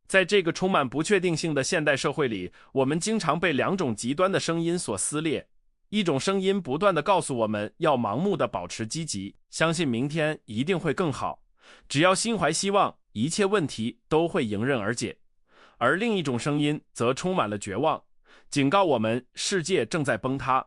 在这个充满不确定性的现代社会里，我们经常被两种极端的声音所撕裂。一种声音不断地告诉我们要盲目地保持积极，相信明天一定会更好，只要心怀希望，一切问题都会迎刃而解。而另一种声音则充满了绝望，警告我们世界正在崩塌，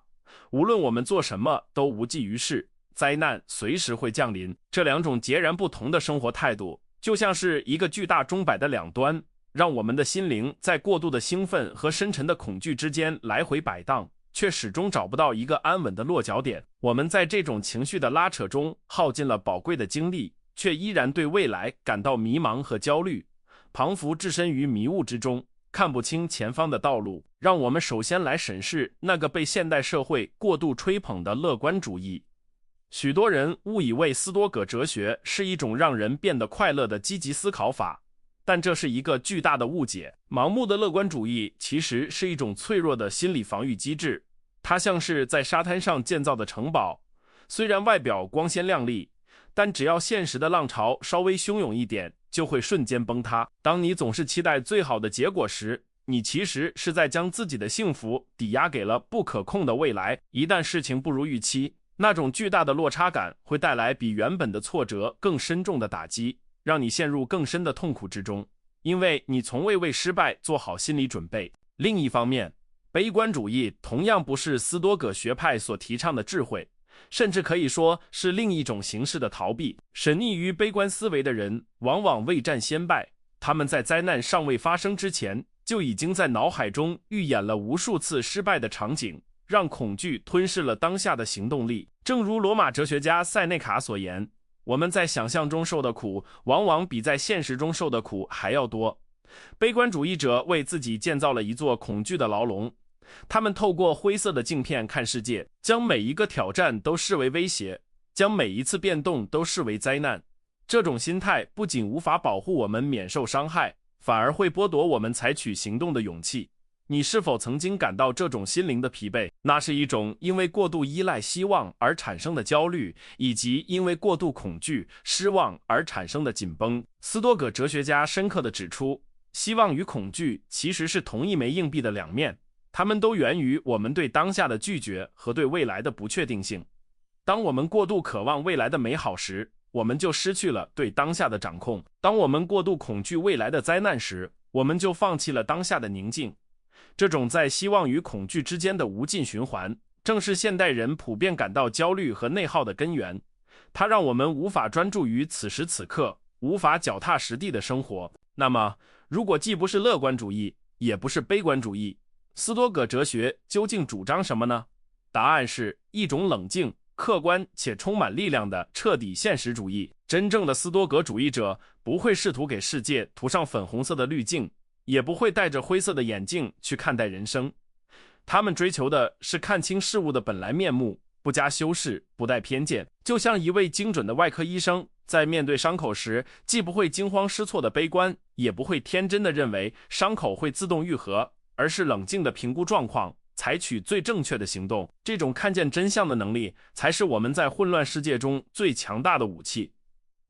无论我们做什么都无济于事，灾难随时会降临。这两种截然不同的生活态度，就像是一个巨大钟摆的两端，让我们的心灵在过度的兴奋和深沉的恐惧之间来回摆荡，却始终找不到一个安稳的落脚点。我们在这种情绪的拉扯中耗尽了宝贵的精力，却依然对未来感到迷茫和焦虑，彷佛置身于迷雾之中，看不清前方的道路。让我们首先来审视那个被现代社会过度吹捧的乐观主义。许多人误以为斯多葛哲学是一种让人变得快乐的积极思考法，但这是一个巨大的误解。盲目的乐观主义其实是一种脆弱的心理防御机制，它像是在沙滩上建造的城堡，虽然外表光鲜亮丽，但只要现实的浪潮稍微汹涌一点，就会瞬间崩塌。当你总是期待最好的结果时，你其实是在将自己的幸福抵押给了不可控的未来。一旦事情不如预期，那种巨大的落差感会带来比原本的挫折更深重的打击，让你陷入更深的痛苦之中，因为你从未为失败做好心理准备。另一方面，悲观主义同样不是斯多葛学派所提倡的智慧，甚至可以说是另一种形式的逃避。沉溺于悲观思维的人往往未战先败，他们在灾难尚未发生之前，就已经在脑海中预演了无数次失败的场景，让恐惧吞噬了当下的行动力。正如罗马哲学家塞内卡所言，我们在想象中受的苦，往往比在现实中受的苦还要多。悲观主义者为自己建造了一座恐惧的牢笼，他们透过灰色的镜片看世界，将每一个挑战都视为威胁，将每一次变动都视为灾难。这种心态不仅无法保护我们免受伤害，反而会剥夺我们采取行动的勇气。你是否曾经感到这种心灵的疲惫？那是一种因为过度依赖希望而产生的焦虑，以及因为过度恐惧、失望而产生的紧绷。斯多葛哲学家深刻地指出，希望与恐惧其实是同一枚硬币的两面，它们都源于我们对当下的拒绝和对未来的不确定性。当我们过度渴望未来的美好时，我们就失去了对当下的掌控；当我们过度恐惧未来的灾难时，我们就放弃了当下的宁静。这种在希望与恐惧之间的无尽循环，正是现代人普遍感到焦虑和内耗的根源。它让我们无法专注于此时此刻，无法脚踏实地的生活。那么，如果既不是乐观主义，也不是悲观主义，斯多葛哲学究竟主张什么呢？答案是一种冷静、客观且充满力量的彻底现实主义。真正的斯多葛主义者不会试图给世界涂上粉红色的滤镜，也不会戴着灰色的眼镜去看待人生。他们追求的是看清事物的本来面目，不加修饰，不带偏见。就像一位精准的外科医生，在面对伤口时，既不会惊慌失措的悲观，也不会天真的认为伤口会自动愈合，而是冷静的评估状况，采取最正确的行动。这种看见真相的能力，才是我们在混乱世界中最强大的武器。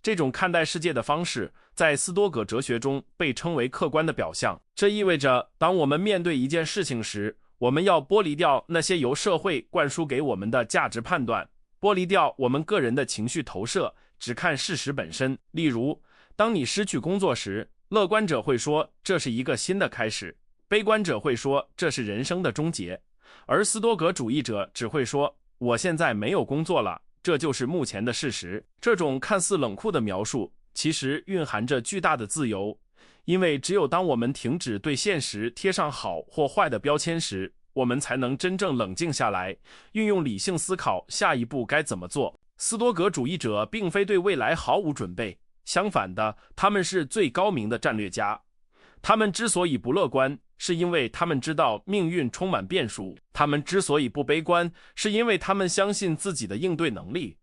这种看待世界的方式，在斯多葛哲学中被称为客观的表象。这意味着，当我们面对一件事情时，我们要剥离掉那些由社会灌输给我们的价值判断，剥离掉我们个人的情绪投射，只看事实本身。例如，当你失去工作时，乐观者会说这是一个新的开始，悲观者会说这是人生的终结，而斯多葛主义者只会说我现在没有工作了，这就是目前的事实。这种看似冷酷的描述，其实蕴含着巨大的自由，因为只有当我们停止对现实贴上好或坏的标签时，我们才能真正冷静下来，运用理性思考下一步该怎么做。斯多葛主义者并非对未来毫无准备，相反的，他们是最高明的战略家。他们之所以不乐观，是因为他们知道命运充满变数；他们之所以不悲观，是因为他们相信自己的应对能力。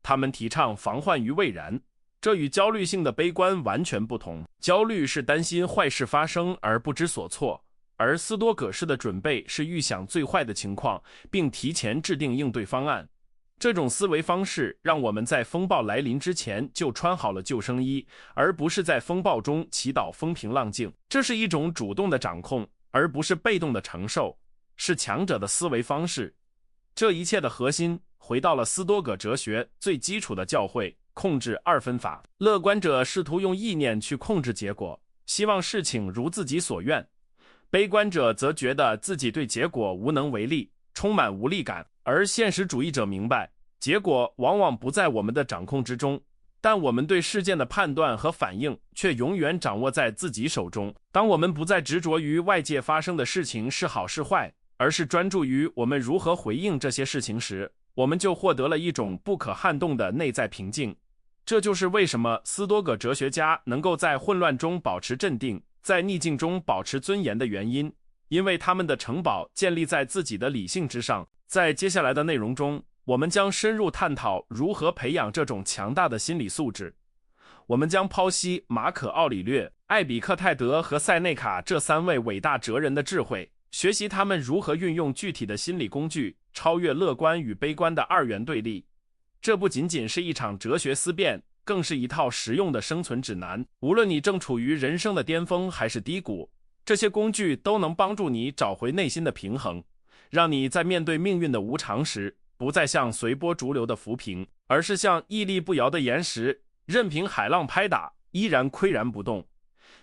他们提倡防患于未然，这与焦虑性的悲观完全不同。焦虑是担心坏事发生而不知所措，而斯多葛式的准备是预想最坏的情况，并提前制定应对方案。这种思维方式让我们在风暴来临之前就穿好了救生衣，而不是在风暴中祈祷风平浪静。这是一种主动的掌控，而不是被动的承受，是强者的思维方式。这一切的核心回到了斯多葛哲学最基础的教诲——控制二分法。乐观者试图用意念去控制结果，希望事情如自己所愿；悲观者则觉得自己对结果无能为力，充满无力感。而现实主义者明白，结果往往不在我们的掌控之中，但我们对事件的判断和反应却永远掌握在自己手中。当我们不再执着于外界发生的事情是好是坏，而是专注于我们如何回应这些事情时，我们就获得了一种不可撼动的内在平静。这就是为什么斯多葛哲学家能够在混乱中保持镇定，在逆境中保持尊严的原因，因为他们的城堡建立在自己的理性之上。在接下来的内容中，我们将深入探讨如何培养这种强大的心理素质。我们将剖析马可·奥里略、艾比克泰德和塞内卡这3位伟大哲人的智慧，学习他们如何运用具体的心理工具，超越乐观与悲观的二元对立。这不仅仅是一场哲学思辨，更是一套实用的生存指南。无论你正处于人生的巅峰还是低谷，这些工具都能帮助你找回内心的平衡，让你在面对命运的无常时，不再像随波逐流的浮萍，而是像屹立不摇的岩石，任凭海浪拍打，依然岿然不动。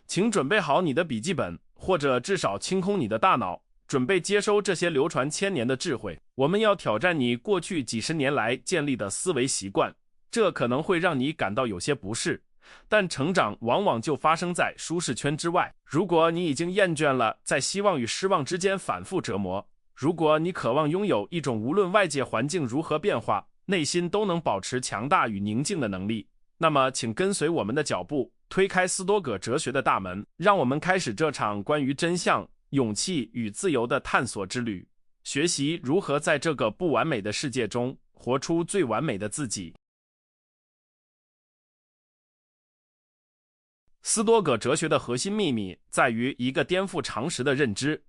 请准备好你的笔记本，或者至少清空你的大脑，准备接收这些流传千年的智慧。我们要挑战你过去几十年来建立的思维习惯，这可能会让你感到有些不适，但成长往往就发生在舒适圈之外。如果你已经厌倦了在希望与失望之间反复折磨，如果你渴望拥有一种无论外界环境如何变化，内心都能保持强大与宁静的能力，那么请跟随我们的脚步，推开斯多葛哲学的大门，让我们开始这场关于真相、勇气与自由的探索之旅，学习如何在这个不完美的世界中活出最完美的自己。斯多葛哲学的核心秘密在于一个颠覆常识的认知：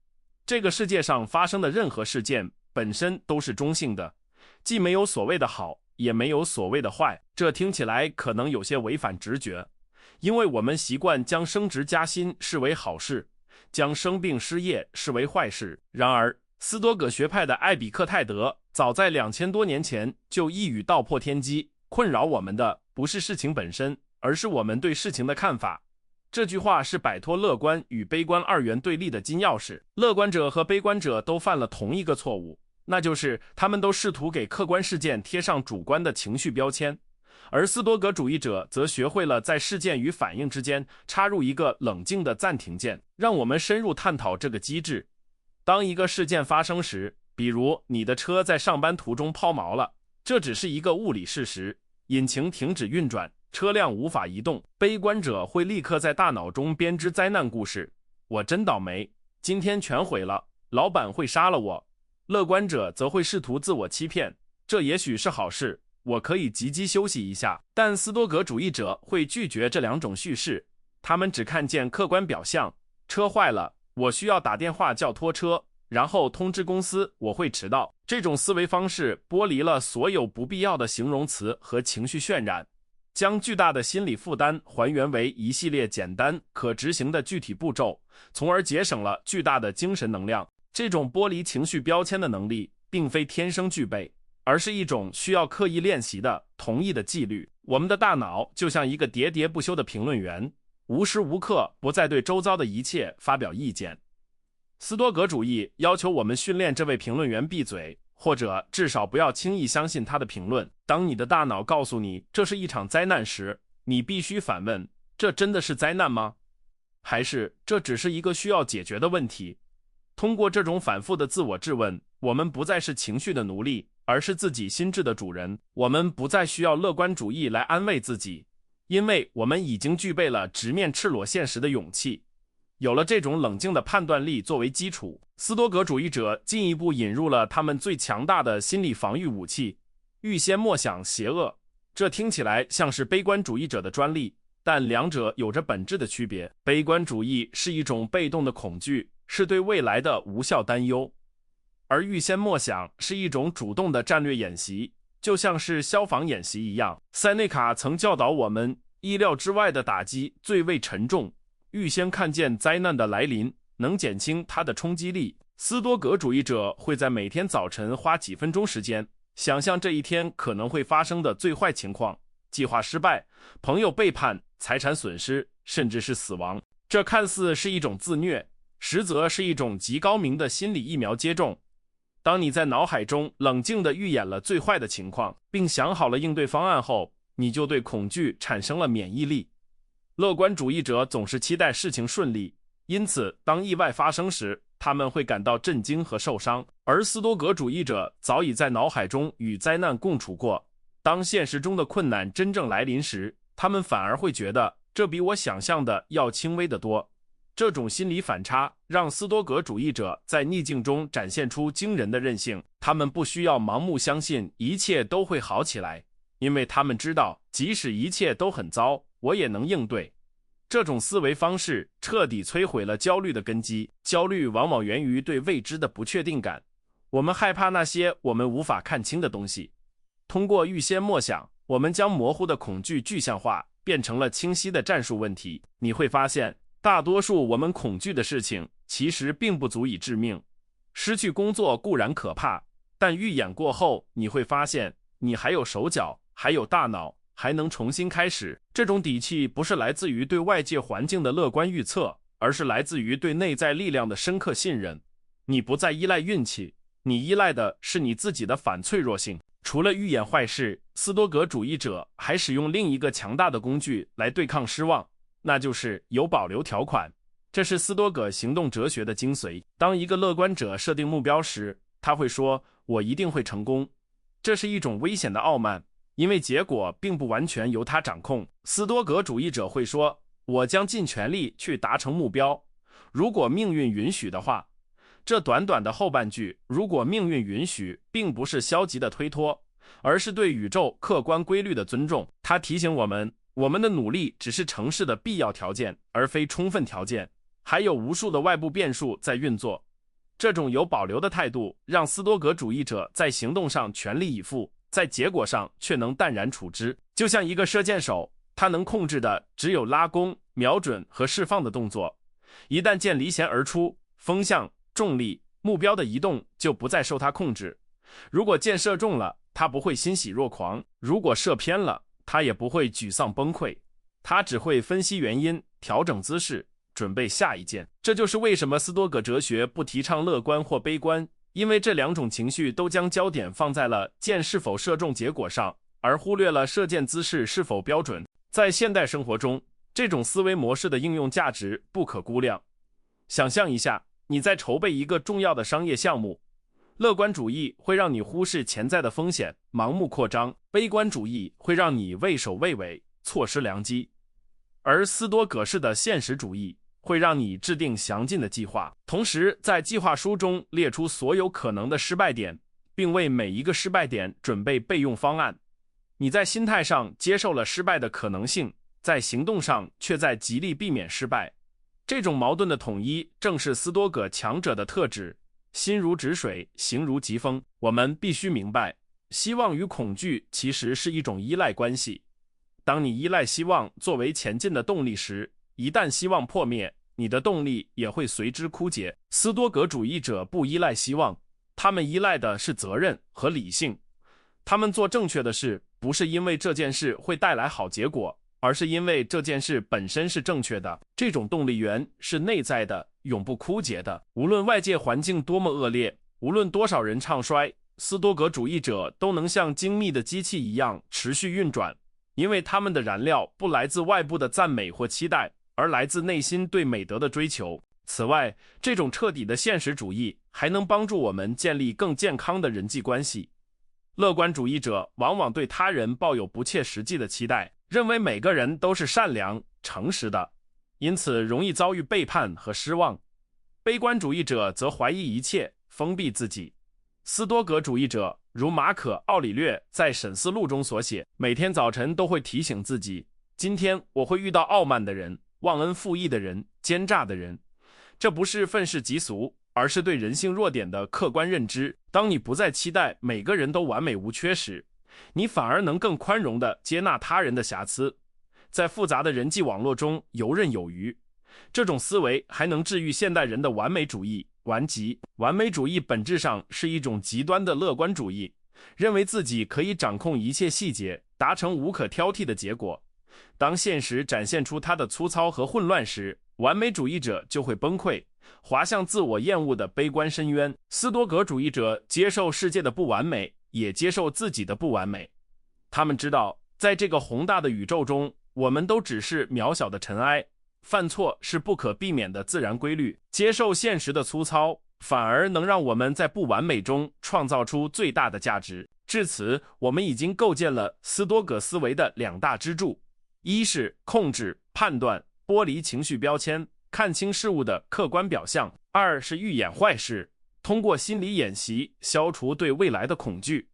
这个世界上发生的任何事件本身都是中性的，既没有所谓的好，也没有所谓的坏。这听起来可能有些违反直觉，因为我们习惯将升职加薪视为好事，将生病失业视为坏事。然而，斯多葛学派的艾比克泰德早在2000多年前就一语道破天机：困扰我们的不是事情本身，而是我们对事情的看法。这句话是摆脱乐观与悲观二元对立的金钥匙。乐观者和悲观者都犯了同一个错误，那就是他们都试图给客观事件贴上主观的情绪标签，而斯多葛主义者则学会了在事件与反应之间插入一个冷静的暂停键。让我们深入探讨这个机制。当一个事件发生时，比如你的车在上班途中抛锚了，这只是一个物理事实，引擎停止运转，车辆无法移动。悲观者会立刻在大脑中编织灾难故事：我真倒霉，今天全毁了，老板会杀了我。乐观者则会试图自我欺骗：这也许是好事，我可以积极休息一下。但斯多葛主义者会拒绝这两种叙事，他们只看见客观表象：车坏了，我需要打电话叫拖车，然后通知公司我会迟到。这种思维方式剥离了所有不必要的形容词和情绪渲染，将巨大的心理负担还原为一系列简单可执行的具体步骤，从而节省了巨大的精神能量。这种剥离情绪标签的能力并非天生具备，而是一种需要刻意练习的同意的纪律。我们的大脑就像一个喋喋不休的评论员，无时无刻不在对周遭的一切发表意见。斯多葛主义要求我们训练这位评论员闭嘴，或者至少不要轻易相信他的评论。当你的大脑告诉你这是一场灾难时，你必须反问：这真的是灾难吗？还是这只是一个需要解决的问题？通过这种反复的自我质问，我们不再是情绪的奴隶，而是自己心智的主人。我们不再需要乐观主义来安慰自己，因为我们已经具备了直面赤裸现实的勇气。有了这种冷静的判断力作为基础，斯多葛主义者进一步引入了他们最强大的心理防御武器：预先默想邪恶。这听起来像是悲观主义者的专利，但两者有着本质的区别。悲观主义是一种被动的恐惧，是对未来的无效担忧，而预先默想是一种主动的战略演习，就像是消防演习一样。塞内卡曾教导我们，意料之外的打击最为沉重，预先看见灾难的来临，能减轻它的冲击力。斯多葛主义者会在每天早晨花几分钟时间，想象这一天可能会发生的最坏情况，计划失败、朋友背叛、财产损失，甚至是死亡。这看似是一种自虐，实则是一种极高明的心理疫苗接种。当你在脑海中冷静地预演了最坏的情况，并想好了应对方案后，你就对恐惧产生了免疫力。乐观主义者总是期待事情顺利，因此当意外发生时，他们会感到震惊和受伤，而斯多葛主义者早已在脑海中与灾难共处过。当现实中的困难真正来临时，他们反而会觉得这比我想象的要轻微得多。这种心理反差让斯多葛主义者在逆境中展现出惊人的韧性，他们不需要盲目相信一切都会好起来，因为他们知道即使一切都很糟，我也能应对。这种思维方式彻底摧毁了焦虑的根基。焦虑往往源于对未知的不确定感，我们害怕那些我们无法看清的东西。通过预先默想，我们将模糊的恐惧具象化，变成了清晰的战术问题。你会发现，大多数我们恐惧的事情其实并不足以致命。失去工作固然可怕，但预演过后，你会发现你还有手脚，还有大脑，还能重新开始。这种底气不是来自于对外界环境的乐观预测，而是来自于对内在力量的深刻信任。你不再依赖运气，你依赖的是你自己的反脆弱性。除了预演坏事，斯多葛主义者还使用另一个强大的工具来对抗失望，那就是有保留条款。这是斯多葛行动哲学的精髓。当一个乐观者设定目标时，他会说，我一定会成功。这是一种危险的傲慢，因为结果并不完全由他掌控。斯多葛主义者会说，我将尽全力去达成目标，如果命运允许的话。这短短的后半句，如果命运允许，并不是消极的推脱，而是对宇宙客观规律的尊重。它提醒我们，我们的努力只是成事的必要条件，而非充分条件，还有无数的外部变数在运作。这种有保留的态度，让斯多葛主义者在行动上全力以赴，在结果上却能淡然处之。就像一个射箭手，他能控制的只有拉弓、瞄准和释放的动作。一旦箭离弦而出，风向、重力、目标的移动就不再受他控制。如果箭射中了，他不会欣喜若狂；如果射偏了，他也不会沮丧崩溃。他只会分析原因，调整姿势，准备下一箭。这就是为什么斯多葛哲学不提倡乐观或悲观，因为这两种情绪都将焦点放在了箭是否射中结果上，而忽略了射箭姿势是否标准。在现代生活中，这种思维模式的应用价值不可估量。想象一下，你在筹备一个重要的商业项目，乐观主义会让你忽视潜在的风险，盲目扩张；悲观主义会让你畏首畏尾，错失良机。而斯多葛式的现实主义会让你制定详尽的计划，同时在计划书中列出所有可能的失败点，并为每一个失败点准备备用方案。你在心态上接受了失败的可能性，在行动上却在极力避免失败。这种矛盾的统一正是斯多葛强者的特质，心如止水，行如疾风。我们必须明白，希望与恐惧其实是一种依赖关系。当你依赖希望作为前进的动力时，一旦希望破灭，你的动力也会随之枯竭。斯多葛主义者不依赖希望，他们依赖的是责任和理性。他们做正确的事，不是因为这件事会带来好结果，而是因为这件事本身是正确的。这种动力源是内在的，永不枯竭的。无论外界环境多么恶劣，无论多少人唱衰，斯多葛主义者都能像精密的机器一样持续运转，因为他们的燃料不来自外部的赞美或期待，而来自内心对美德的追求。此外，这种彻底的现实主义还能帮助我们建立更健康的人际关系。乐观主义者往往对他人抱有不切实际的期待，认为每个人都是善良、诚实的，因此容易遭遇背叛和失望。悲观主义者则怀疑一切，封闭自己。斯多葛主义者如马可·奥里略在《审思录》中所写，每天早晨都会提醒自己，今天我会遇到傲慢的人、忘恩负义的人、奸诈的人。这不是愤世嫉俗，而是对人性弱点的客观认知。当你不再期待每个人都完美无缺时，你反而能更宽容地接纳他人的瑕疵，在复杂的人际网络中游刃有余。这种思维还能治愈现代人的完美主义顽疾。完美主义本质上是一种极端的乐观主义，认为自己可以掌控一切细节，达成无可挑剔的结果。当现实展现出它的粗糙和混乱时，完美主义者就会崩溃，滑向自我厌恶的悲观深渊。斯多葛主义者接受世界的不完美，也接受自己的不完美。他们知道，在这个宏大的宇宙中，我们都只是渺小的尘埃，犯错是不可避免的自然规律。接受现实的粗糙，反而能让我们在不完美中创造出最大的价值。至此，我们已经构建了斯多葛思维的两大支柱：一是控制、判断、剥离情绪标签，看清事物的客观表象；二是预演坏事，通过心理演习消除对未来的恐惧。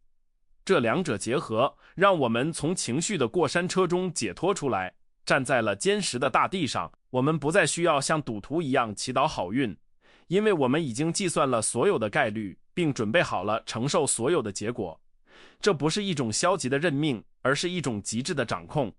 这两者结合，让我们从情绪的过山车中解脱出来，站在了坚实的大地上。我们不再需要像赌徒一样祈祷好运，因为我们已经计算了所有的概率，并准备好了承受所有的结果。这不是一种消极的认命，而是一种极致的掌控。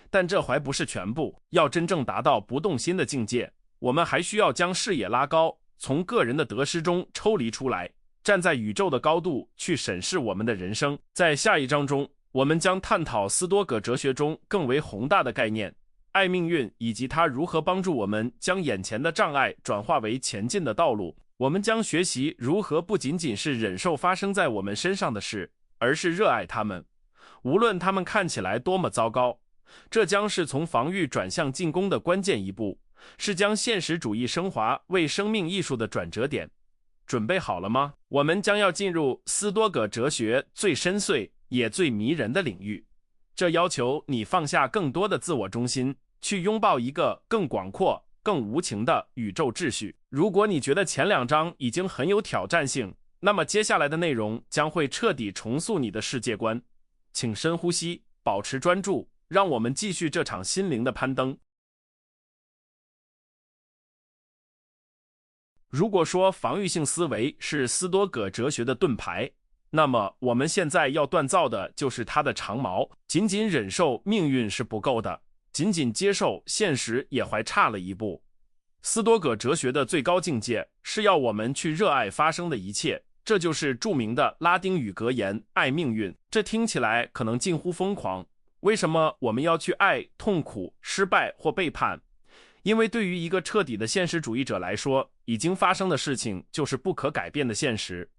但这还不是全部，要真正达到不动心的境界，我们还需要将视野拉高，从个人的得失中抽离出来，站在宇宙的高度去审视我们的人生。在下一章中，我们将探讨斯多葛哲学中更为宏大的概念——爱命运，以及它如何帮助我们将眼前的障碍转化为前进的道路。我们将学习如何不仅仅是忍受发生在我们身上的事，而是热爱它们，无论它们看起来多么糟糕。这将是从防御转向进攻的关键一步，是将现实主义升华为生命艺术的转折点。准备好了吗？我们将要进入斯多葛哲学最深邃也最迷人的领域。这要求你放下更多的自我中心，去拥抱一个更广阔、更无情的宇宙秩序。如果你觉得前两章已经很有挑战性，那么接下来的内容将会彻底重塑你的世界观。请深呼吸，保持专注，让我们继续这场心灵的攀登。如果说防御性思维是斯多葛哲学的盾牌，那么我们现在要锻造的就是它的长矛。仅仅忍受命运是不够的，仅仅接受现实也还差了一步。斯多葛哲学的最高境界是要我们去热爱发生的一切，这就是著名的拉丁语格言“爱命运”。这听起来可能近乎疯狂，为什么我们要去爱痛苦、失败或背叛？因为对于一个彻底的现实主义者来说，已经发生的事情就是不可改变的现实，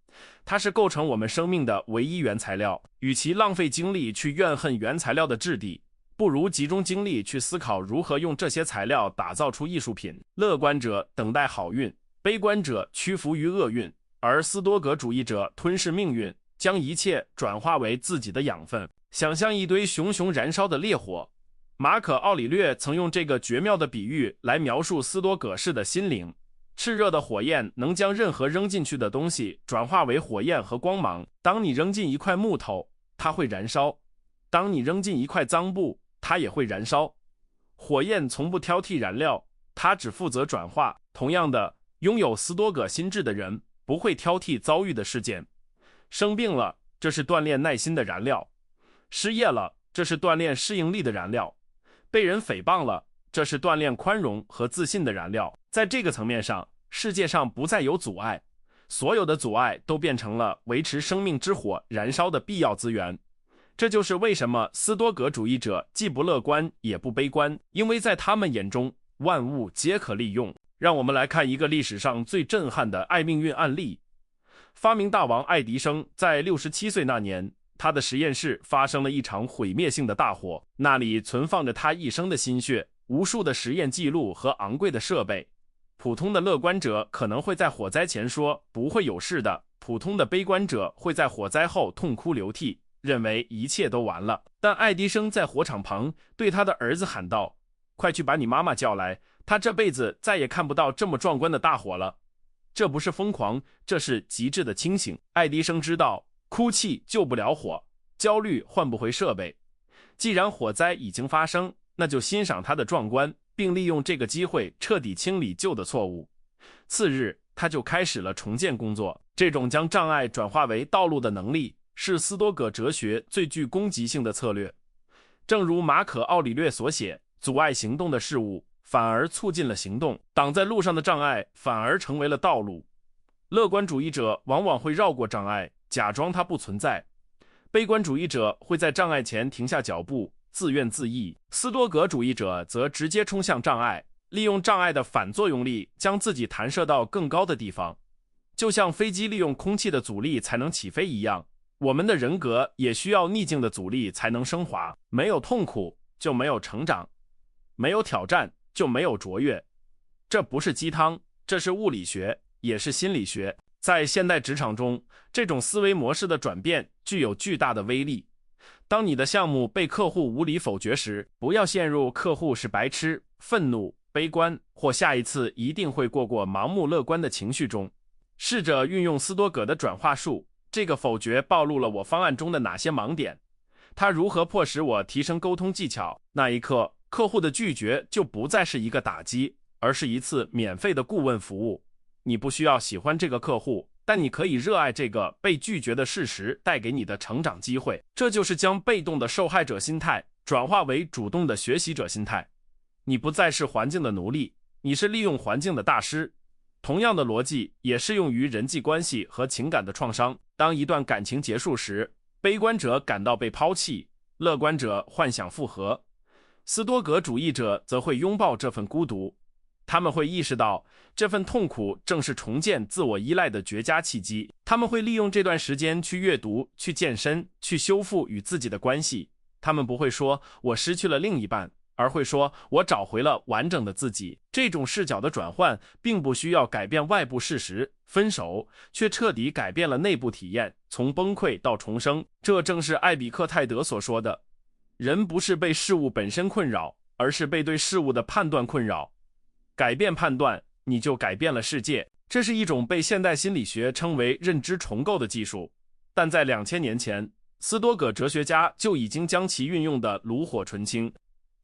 它是构成我们生命的唯一原材料。与其浪费精力去怨恨原材料的质地，不如集中精力去思考如何用这些材料打造出艺术品。乐观者等待好运，悲观者屈服于厄运，而斯多葛主义者吞噬命运，将一切转化为自己的养分。想象一堆熊熊燃烧的烈火，马可·奥里略曾用这个绝妙的比喻来描述斯多葛式的心灵。炽热的火焰能将任何扔进去的东西转化为火焰和光芒。当你扔进一块木头，它会燃烧；当你扔进一块脏布，它也会燃烧。火焰从不挑剔燃料，它只负责转化。同样的，拥有斯多葛心智的人不会挑剔遭遇的事件。生病了，这是锻炼耐心的燃料；失业了，这是锻炼适应力的燃料；被人诽谤了，这是锻炼宽容和自信的燃料。在这个层面上，世界上不再有阻碍，所有的阻碍都变成了维持生命之火燃烧的必要资源。这就是为什么斯多葛主义者既不乐观也不悲观，因为在他们眼中，万物皆可利用。让我们来看一个历史上最震撼的爱命运案例。发明大王爱迪生在67岁那年，他的实验室发生了一场毁灭性的大火，那里存放着他一生的心血，无数的实验记录和昂贵的设备。普通的乐观者可能会在火灾前说不会有事的，普通的悲观者会在火灾后痛哭流涕，认为一切都完了。但爱迪生在火场旁对他的儿子喊道：“快去把你妈妈叫来，她这辈子再也看不到这么壮观的大火了。”这不是疯狂，这是极致的清醒。爱迪生知道，哭泣救不了火，焦虑换不回设备。既然火灾已经发生，那就欣赏它的壮观，并利用这个机会彻底清理旧的错误。次日，他就开始了重建工作。这种将障碍转化为道路的能力，是斯多葛哲学最具攻击性的策略。正如马可·奥里略所写，阻碍行动的事物反而促进了行动，挡在路上的障碍反而成为了道路。乐观主义者往往会绕过障碍，假装它不存在；悲观主义者会在障碍前停下脚步，自怨自艾；斯多葛主义者则直接冲向障碍，利用障碍的反作用力将自己弹射到更高的地方。就像飞机利用空气的阻力才能起飞一样，我们的人格也需要逆境的阻力才能升华。没有痛苦就没有成长，没有挑战就没有卓越。这不是鸡汤，这是物理学，也是心理学。在现代职场中，这种思维模式的转变具有巨大的威力。当你的项目被客户无理否决时，不要陷入客户是白痴、愤怒、悲观或下一次一定会过盲目乐观的情绪中。试着运用斯多葛的转化术，这个否决暴露了我方案中的哪些盲点，它如何迫使我提升沟通技巧。那一刻，客户的拒绝就不再是一个打击，而是一次免费的顾问服务。你不需要喜欢这个客户，但你可以热爱这个被拒绝的事实带给你的成长机会。这就是将被动的受害者心态转化为主动的学习者心态。你不再是环境的奴隶，你是利用环境的大师。同样的逻辑也适用于人际关系和情感的创伤。当一段感情结束时，悲观者感到被抛弃，乐观者幻想复合，斯多葛主义者则会拥抱这份孤独。他们会意识到，这份痛苦正是重建自我依赖的绝佳契机。他们会利用这段时间去阅读、去健身、去修复与自己的关系。他们不会说我失去了另一半，而会说我找回了完整的自己。这种视角的转换并不需要改变外部事实，分手却彻底改变了内部体验，从崩溃到重生。这正是艾比克泰德所说的，人不是被事物本身困扰，而是被对事物的判断困扰。改变判断，你就改变了世界。这是一种被现代心理学称为认知重构的技术，但在2000年前，斯多葛哲学家就已经将其运用得炉火纯青。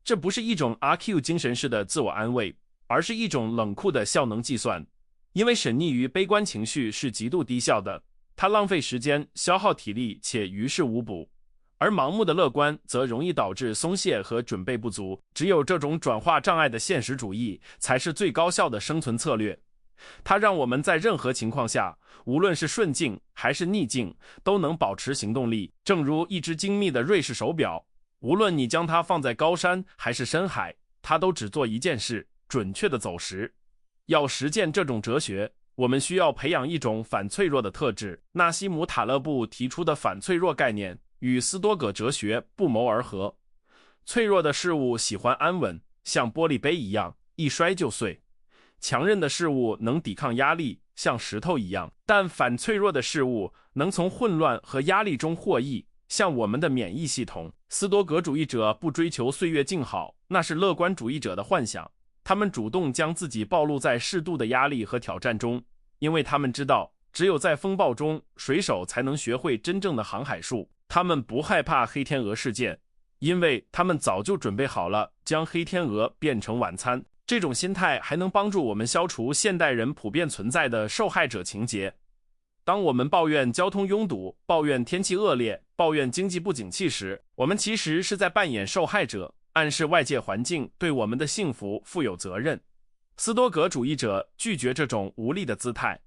这不是一种 RQ 精神式的自我安慰，而是一种冷酷的效能计算。因为沈溺于悲观情绪是极度低效的，它浪费时间、消耗体力且于事无补。而盲目的乐观则容易导致松懈和准备不足。只有这种转化障碍的现实主义才是最高效的生存策略。它让我们在任何情况下，无论是顺境还是逆境，都能保持行动力。正如一只精密的瑞士手表，无论你将它放在高山还是深海，它都只做一件事，准确的走时。要实践这种哲学，我们需要培养一种反脆弱的特质。纳西姆·塔勒布提出的反脆弱概念与斯多葛哲学不谋而合。脆弱的事物喜欢安稳，像玻璃杯一样，一摔就碎；强韧的事物能抵抗压力，像石头一样。但反脆弱的事物能从混乱和压力中获益，像我们的免疫系统。斯多葛主义者不追求岁月静好，那是乐观主义者的幻想。他们主动将自己暴露在适度的压力和挑战中，因为他们知道，只有在风暴中，水手才能学会真正的航海术。他们不害怕黑天鹅事件，因为他们早就准备好了将黑天鹅变成晚餐。这种心态还能帮助我们消除现代人普遍存在的受害者情节。当我们抱怨交通拥堵、抱怨天气恶劣、抱怨经济不景气时，我们其实是在扮演受害者，暗示外界环境对我们的幸福负有责任。斯多葛主义者拒绝这种无力的姿态。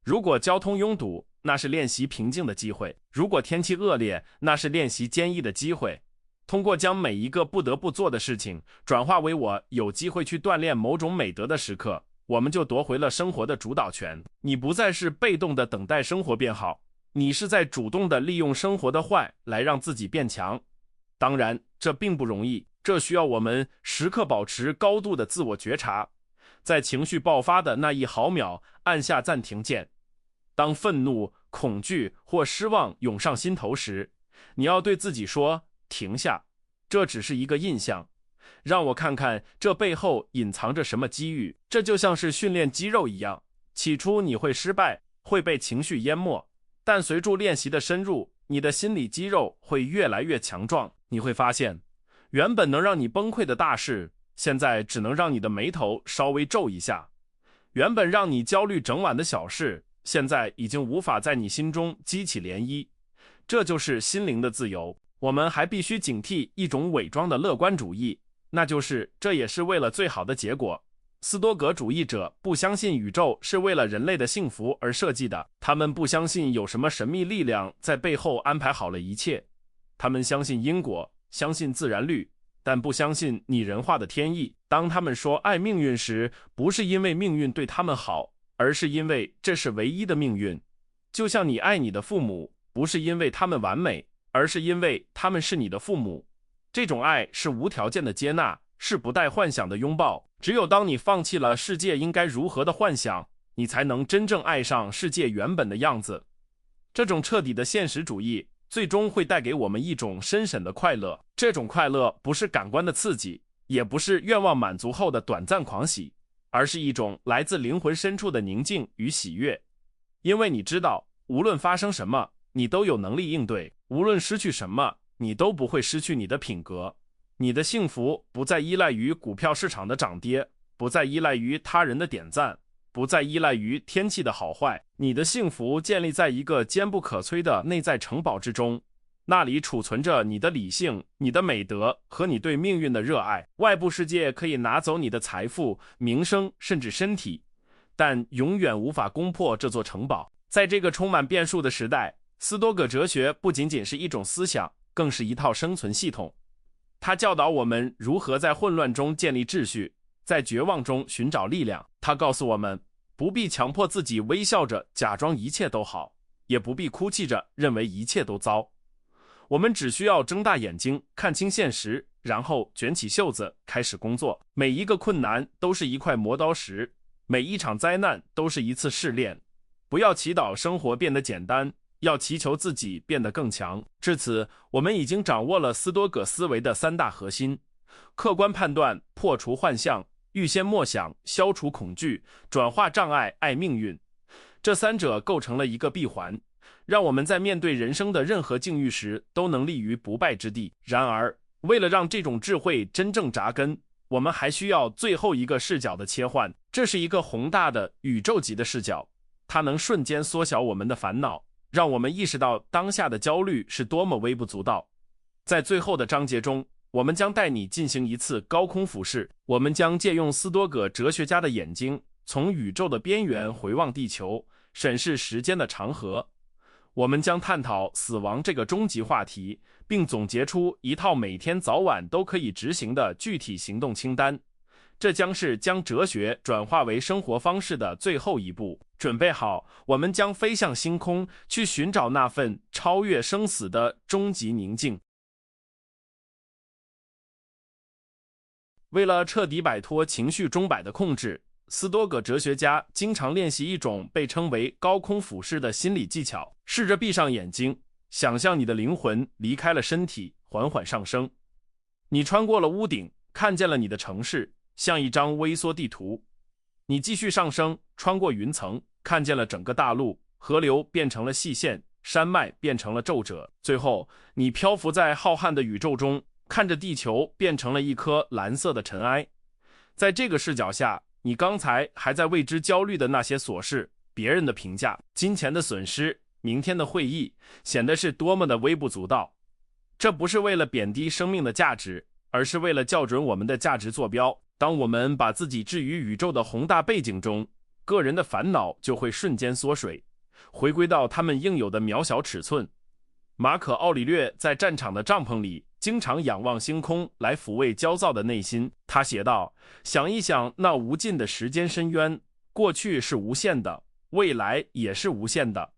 如果交通拥堵，那是练习平静的机会；如果天气恶劣，那是练习坚毅的机会。通过将每一个不得不做的事情转化为我有机会去锻炼某种美德的时刻，我们就夺回了生活的主导权。你不再是被动的等待生活变好，你是在主动的利用生活的坏来让自己变强。当然，这并不容易，这需要我们时刻保持高度的自我觉察，在情绪爆发的那一毫秒按下暂停键。当愤怒、恐惧或失望涌上心头时，你要对自己说，停下，这只是一个印象，让我看看这背后隐藏着什么机遇。这就像是训练肌肉一样，起初你会失败，会被情绪淹没，但随着练习的深入，你的心理肌肉会越来越强壮。你会发现，原本能让你崩溃的大事，现在只能让你的眉头稍微皱一下；原本让你焦虑整晚的小事，现在已经无法在你心中激起涟漪。这就是心灵的自由。我们还必须警惕一种伪装的乐观主义，那就是这也是为了最好的结果。斯多葛主义者不相信宇宙是为了人类的幸福而设计的，他们不相信有什么神秘力量在背后安排好了一切。他们相信因果，相信自然律，但不相信拟人化的天意。当他们说爱命运时，不是因为命运对他们好，而是因为这是唯一的命运。就像你爱你的父母，不是因为他们完美，而是因为他们是你的父母。这种爱是无条件的接纳，是不带幻想的拥抱。只有当你放弃了世界应该如何的幻想，你才能真正爱上世界原本的样子。这种彻底的现实主义最终会带给我们一种深深的快乐。这种快乐不是感官的刺激，也不是愿望满足后的短暂狂喜，而是一种来自灵魂深处的宁静与喜悦。因为你知道，无论发生什么，你都有能力应对；无论失去什么，你都不会失去你的品格。你的幸福不再依赖于股票市场的涨跌，不再依赖于他人的点赞，不再依赖于天气的好坏。你的幸福建立在一个坚不可摧的内在城堡之中，那里储存着你的理性、你的美德和你对命运的热爱。外部世界可以拿走你的财富、名声，甚至身体，但永远无法攻破这座城堡。在这个充满变数的时代，斯多葛哲学不仅仅是一种思想，更是一套生存系统。它教导我们如何在混乱中建立秩序，在绝望中寻找力量。它告诉我们，不必强迫自己微笑着假装一切都好，也不必哭泣着认为一切都糟。我们只需要睁大眼睛，看清现实，然后卷起袖子开始工作。每一个困难都是一块磨刀石，每一场灾难都是一次试炼。不要祈祷生活变得简单，要祈求自己变得更强。至此，我们已经掌握了斯多葛思维的三大核心：客观判断、破除幻象、预先默想、消除恐惧、转化障碍、爱命运。这三者构成了一个闭环，让我们在面对人生的任何境遇时都能立于不败之地。然而，为了让这种智慧真正扎根，我们还需要最后一个视角的切换。这是一个宏大的宇宙级的视角，它能瞬间缩小我们的烦恼，让我们意识到当下的焦虑是多么微不足道。在最后的章节中，我们将带你进行一次高空俯视。我们将借用斯多葛哲学家的眼睛，从宇宙的边缘回望地球，审视时间的长河。我们将探讨死亡这个终极话题，并总结出一套每天早晚都可以执行的具体行动清单。这将是将哲学转化为生活方式的最后一步。准备好，我们将飞向星空，去寻找那份超越生死的终极宁静。为了彻底摆脱情绪钟摆的控制，斯多葛哲学家经常练习一种被称为高空俯视的心理技巧。试着闭上眼睛，想象你的灵魂离开了身体，缓缓上升。你穿过了屋顶，看见了你的城市，像一张微缩地图。你继续上升，穿过云层，看见了整个大陆，河流变成了细线，山脉变成了皱褶。最后，你漂浮在浩瀚的宇宙中，看着地球变成了一颗蓝色的尘埃。在这个视角下，你刚才还在为之焦虑的那些琐事，别人的评价、金钱的损失、明天的会议，显得是多么的微不足道。这不是为了贬低生命的价值，而是为了校准我们的价值坐标。当我们把自己置于宇宙的宏大背景中，个人的烦恼就会瞬间缩水，回归到他们应有的渺小尺寸。马可·奥里略在战场的帐篷里经常仰望星空来抚慰焦躁的内心。他写道：想一想那无尽的时间深渊，过去是无限的，未来也是无限的。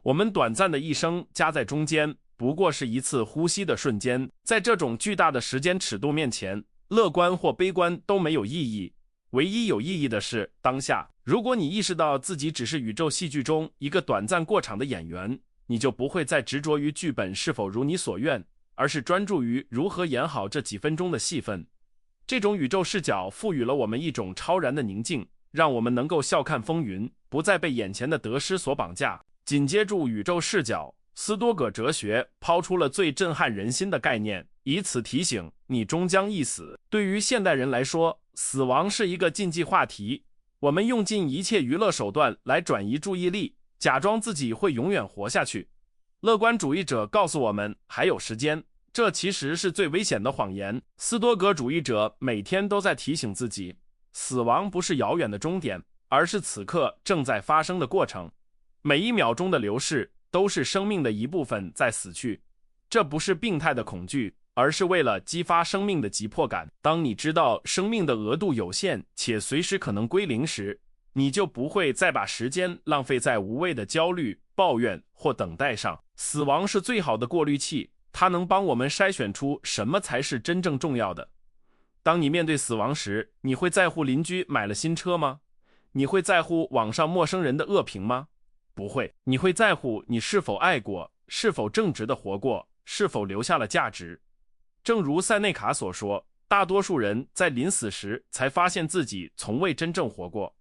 我们短暂的一生夹在中间，不过是一次呼吸的瞬间。在这种巨大的时间尺度面前，乐观或悲观都没有意义，唯一有意义的是当下。如果你意识到自己只是宇宙戏剧中一个短暂过场的演员，你就不会再执着于剧本是否如你所愿，而是专注于如何演好这几分钟的戏份。这种宇宙视角赋予了我们一种超然的宁静，让我们能够笑看风云，不再被眼前的得失所绑架。紧接住宇宙视角，斯多葛哲学抛出了最震撼人心的概念，以此提醒你终将一死。对于现代人来说，死亡是一个禁忌话题，我们用尽一切娱乐手段来转移注意力，假装自己会永远活下去。乐观主义者告诉我们还有时间，这其实是最危险的谎言。斯多葛主义者每天都在提醒自己，死亡不是遥远的终点，而是此刻正在发生的过程。每一秒钟的流逝都是生命的一部分在死去。这不是病态的恐惧，而是为了激发生命的急迫感。当你知道生命的额度有限且随时可能归零时，你就不会再把时间浪费在无谓的焦虑、抱怨或等待上。死亡是最好的过滤器，它能帮我们筛选出什么才是真正重要的。当你面对死亡时，你会在乎邻居买了新车吗？你会在乎网上陌生人的恶评吗？不会。你会在乎你是否爱过，是否正直地活过，是否留下了价值。正如塞内卡所说，大多数人在临死时才发现自己从未真正活过，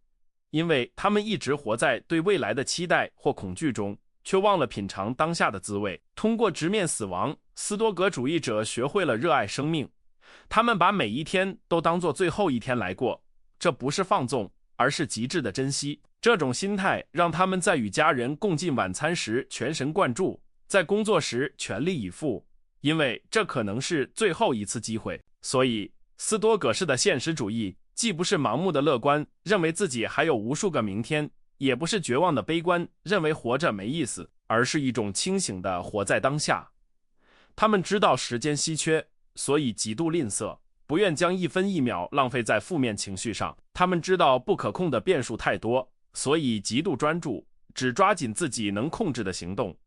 因为他们一直活在对未来的期待或恐惧中，却忘了品尝当下的滋味。通过直面死亡，斯多葛主义者学会了热爱生命，他们把每一天都当作最后一天来过，这不是放纵，而是极致的珍惜。这种心态让他们在与家人共进晚餐时全神贯注，在工作时全力以赴，因为这可能是最后一次机会。所以，斯多葛式的现实主义既不是盲目的乐观，认为自己还有无数个明天，也不是绝望的悲观，认为活着没意思，而是一种清醒的活在当下。他们知道时间稀缺，所以极度吝啬，不愿将一分一秒浪费在负面情绪上。他们知道不可控的变数太多，所以极度专注，只抓紧自己能控制的行动。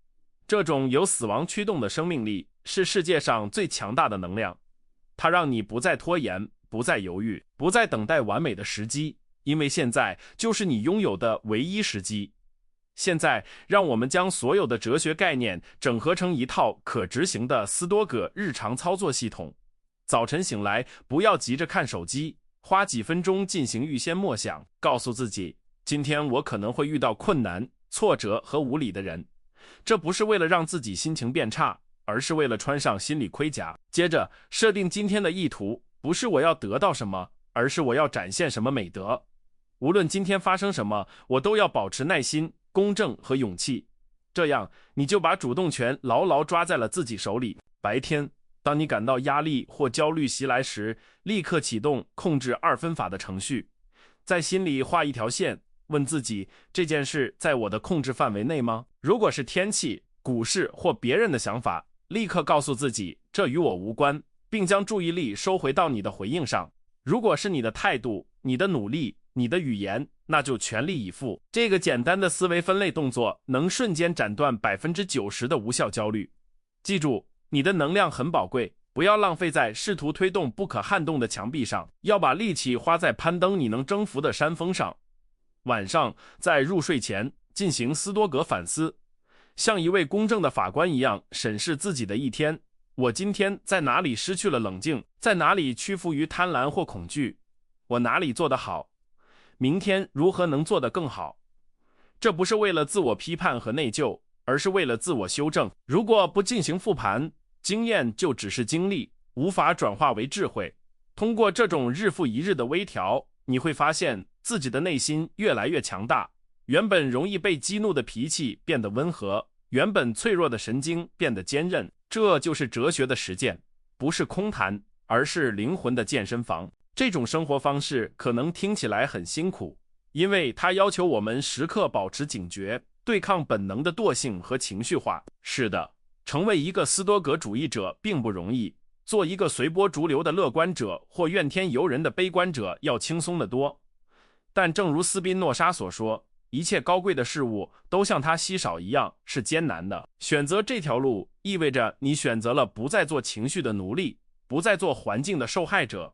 这种由死亡驱动的生命力是世界上最强大的能量，它让你不再拖延，不再犹豫，不再等待完美的时机，因为现在就是你拥有的唯一时机。现在，让我们将所有的哲学概念整合成一套可执行的斯多葛日常操作系统。早晨醒来，不要急着看手机，花几分钟进行预先默想，告诉自己，今天我可能会遇到困难、挫折和无理的人。这不是为了让自己心情变差，而是为了穿上心理盔甲。接着，设定今天的意图，不是我要得到什么，而是我要展现什么美德。无论今天发生什么，我都要保持耐心、公正和勇气。这样，你就把主动权牢牢抓在了自己手里。白天，当你感到压力或焦虑袭来时，立刻启动控制2分法的程序，在心里画一条线，问自己，这件事在我的控制范围内吗？如果是天气、股市或别人的想法，立刻告诉自己，这与我无关，并将注意力收回到你的回应上。如果是你的态度、你的努力、你的语言，那就全力以赴。这个简单的思维分类动作能瞬间斩断90%的无效焦虑。记住，你的能量很宝贵，不要浪费在试图推动不可撼动的墙壁上，要把力气花在攀登你能征服的山峰上。晚上，在入睡前进行斯多葛反思，像一位公正的法官一样审视自己的一天。我今天在哪里失去了冷静？在哪里屈服于贪婪或恐惧？我哪里做得好？明天如何能做得更好？这不是为了自我批判和内疚，而是为了自我修正。如果不进行复盘，经验就只是经历，无法转化为智慧。通过这种日复一日的微调，你会发现自己的内心越来越强大，原本容易被激怒的脾气变得温和，原本脆弱的神经变得坚韧。这就是哲学的实践，不是空谈，而是灵魂的健身房。这种生活方式可能听起来很辛苦，因为它要求我们时刻保持警觉，对抗本能的惰性和情绪化。是的，成为一个斯多葛主义者并不容易，做一个随波逐流的乐观者或怨天尤人的悲观者要轻松得多。但正如斯宾诺莎所说，一切高贵的事物都像它稀少一样是艰难的。选择这条路意味着你选择了不再做情绪的奴隶，不再做环境的受害者，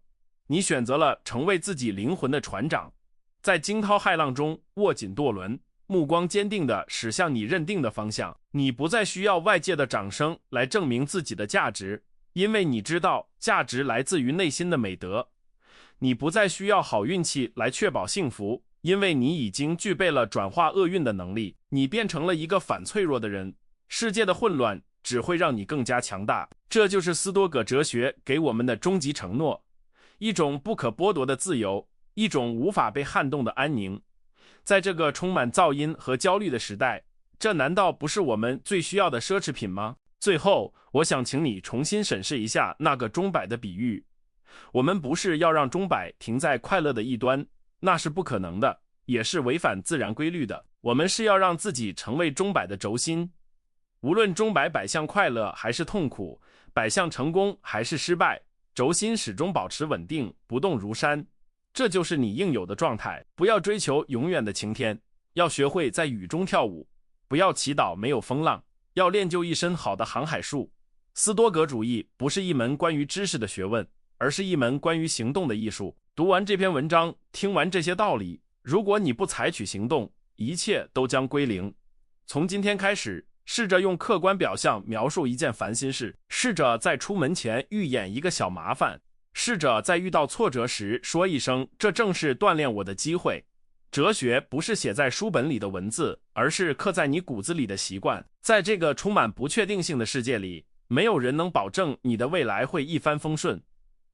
你选择了成为自己灵魂的船长，在惊涛骇浪中握紧舵轮，目光坚定地驶向你认定的方向。你不再需要外界的掌声来证明自己的价值，因为你知道价值来自于内心的美德。你不再需要好运气来确保幸福，因为你已经具备了转化厄运的能力。你变成了一个反脆弱的人，世界的混乱只会让你更加强大。这就是斯多葛哲学给我们的终极承诺，一种不可剥夺的自由，一种无法被撼动的安宁。在这个充满噪音和焦虑的时代，这难道不是我们最需要的奢侈品吗？最后，我想请你重新审视一下那个钟摆的比喻。我们不是要让钟摆停在快乐的一端，那是不可能的，也是违反自然规律的。我们是要让自己成为钟摆的轴心，无论钟摆摆向快乐还是痛苦，摆向成功还是失败，轴心始终保持稳定，不动如山。这就是你应有的状态。不要追求永远的晴天，要学会在雨中跳舞；不要祈祷没有风浪，要练就一身好的航海术。斯多葛主义不是一门关于知识的学问，而是一门关于行动的艺术。读完这篇文章，听完这些道理，如果你不采取行动，一切都将归零。从今天开始，试着用客观表象描述一件烦心事，试着在出门前预演一个小麻烦，试着在遇到挫折时说一声，这正是锻炼我的机会。哲学不是写在书本里的文字，而是刻在你骨子里的习惯。在这个充满不确定性的世界里，没有人能保证你的未来会一帆风顺。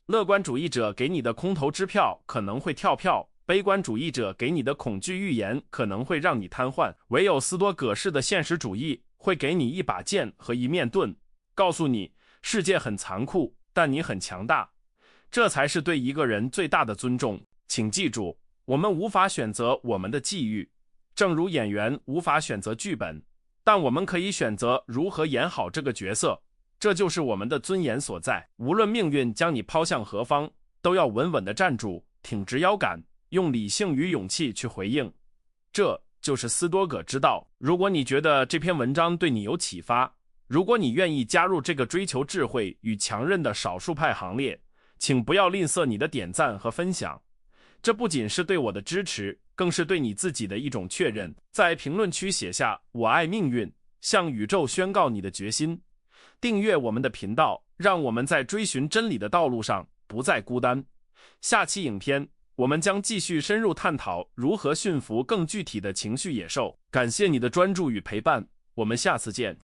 乐观主义者给你的空头支票可能会跳票，悲观主义者给你的恐惧预言可能会让你瘫痪，唯有斯多葛式的现实主义会给你一把剑和一面盾，告诉你世界很残酷，但你很强大。这才是对一个人最大的尊重。请记住，我们无法选择我们的际遇，正如演员无法选择剧本，但我们可以选择如何演好这个角色。这就是我们的尊严所在。无论命运将你抛向何方，都要稳稳地站住，挺直腰杆，用理性与勇气去回应。这就是斯多葛之道。如果你觉得这篇文章对你有启发，如果你愿意加入这个追求智慧与强韧的少数派行列，请不要吝啬你的点赞和分享。这不仅是对我的支持，更是对你自己的一种确认。在评论区写下"我爱命运"，向宇宙宣告你的决心。订阅我们的频道，让我们在追寻真理的道路上不再孤单。下期影片，我们将继续深入探讨如何驯服更具体的情绪野兽。感谢你的专注与陪伴，我们下次见。